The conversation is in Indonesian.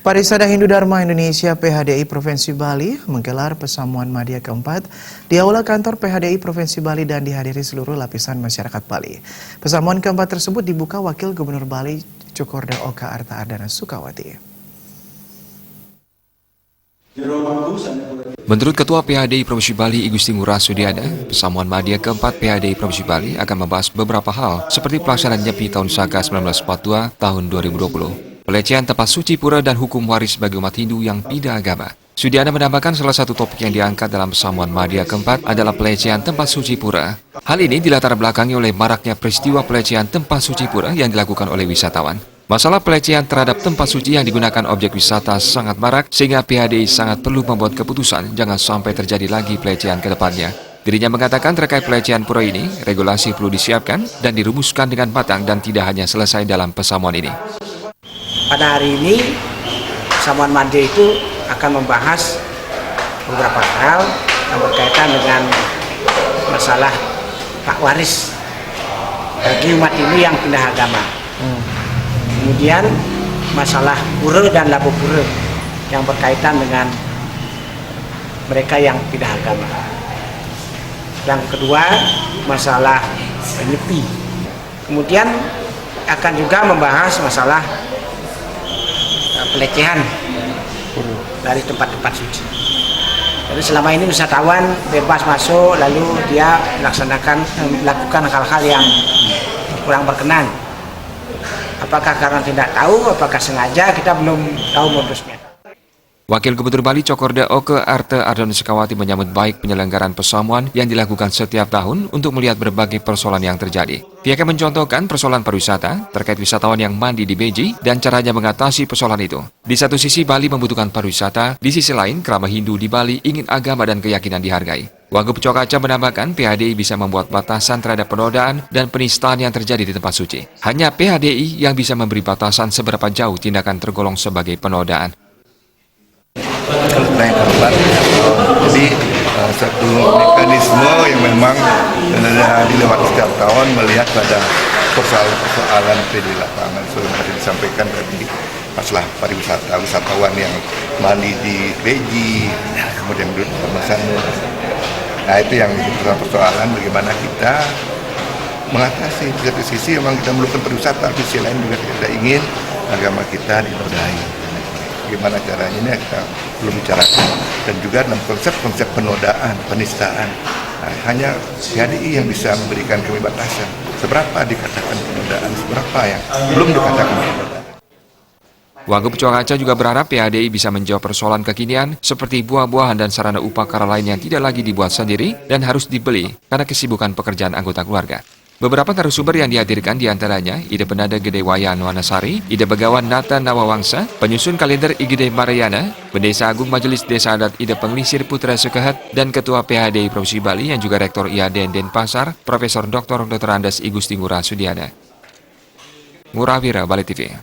Parisada Hindu Dharma Indonesia PHDI Provinsi Bali menggelar Pesamuan Madya keempat di Aula Kantor PHDI Provinsi Bali dan dihadiri seluruh lapisan masyarakat Bali. Pesamuan keempat tersebut dibuka Wakil Gubernur Bali Cokorda Oka Arta Ardana Sukawati. Menurut Ketua PHDI Provinsi Bali Igusti Ngurah Sudiana, Pesamuan Madya keempat PHDI Provinsi Bali akan membahas beberapa hal seperti pelaksanaan Nyepi Tahun Saka 1942 tahun 2020. Pelecehan tempat suci pura dan hukum waris bagi umat Hindu yang beda agama. Sudiana menambahkan salah satu topik yang diangkat dalam Pesamuan Madya keempat adalah pelecehan tempat suci pura. Hal ini dilatar belakangi oleh maraknya peristiwa pelecehan tempat suci pura yang dilakukan oleh wisatawan. Masalah pelecehan terhadap tempat suci yang digunakan objek wisata sangat marak sehingga PHDI sangat perlu membuat keputusan jangan sampai terjadi lagi pelecehan ke depannya. Dirinya mengatakan terkait pelecehan pura ini, regulasi perlu disiapkan dan dirumuskan dengan matang dan tidak hanya selesai dalam pesamuan ini. Pada hari ini, Pesamuan Madya itu akan membahas beberapa hal yang berkaitan dengan masalah hak waris bagi umat Hindu yang pindah agama. Kemudian masalah pura dan labu pura yang berkaitan dengan mereka yang pindah agama. Yang kedua, masalah Nyepi. Kemudian akan juga membahas masalah pelecehan dari tempat-tempat suci. Jadi selama ini wisatawan bebas masuk, lalu dia melakukan hal-hal yang kurang berkenan. Apakah karena tidak tahu, apakah sengaja, kita belum tahu modusnya. Wakil Gubernur Bali Cokorda Oka Arta Ardana Sukawati menyambut baik penyelenggaraan pesamuan yang dilakukan setiap tahun untuk melihat berbagai persoalan yang terjadi. Pihaknya mencontohkan persoalan pariwisata terkait wisatawan yang mandi di beji dan caranya mengatasi persoalan itu. Di satu sisi Bali membutuhkan pariwisata, di sisi lain kerama Hindu di Bali ingin agama dan keyakinan dihargai. Wagub Cokaca menambahkan PHDI bisa membuat batasan terhadap penodaan dan penistaan yang terjadi di tempat suci. Hanya PHDI yang bisa memberi batasan seberapa jauh tindakan tergolong sebagai penodaan. Naik keempat, jadi satu mekanisme yang memang dilewati setiap tahun melihat pada persoalan di lapangan. Seperti disampaikan tadi, masalah pariwisata, wisatawan yang mandi di beji, kemudian duduk bersama. Nah itu yang persoalan bagaimana kita mengatasi. Di satu sisi memang kita memerlukan pariwisata, di sisi lain juga kita ingin agama kita dinodai. Bagaimana caranya ini kita belum bicarakan, dan juga dalam konsep penodaan, penistaan. Nah, hanya PHDI yang bisa memberikan kami batasan. Seberapa dikatakan penodaan, seberapa yang belum dikatakan penodaan. Wagub Cokaca juga berharap PHDI bisa menjawab persoalan kekinian seperti buah-buahan dan sarana upacara lain yang tidak lagi dibuat sendiri dan harus dibeli karena kesibukan pekerjaan anggota keluarga. Beberapa narasumber yang dihadirkan diantaranya Ida Penada Gede Wayan Wanasari, Ida Begawan Nata Nawawangsa, penyusun kalender Igede Mariana, Pendesa Agung Majelis Desa Adat Ida Penglisir Putra Sukahat, dan Ketua PHDI Provinsi Bali yang juga Rektor IADN Denpasar, Profesor Dr. Andes Igusti Ngurah Sudiana. Ngurah Wira, Bali TV.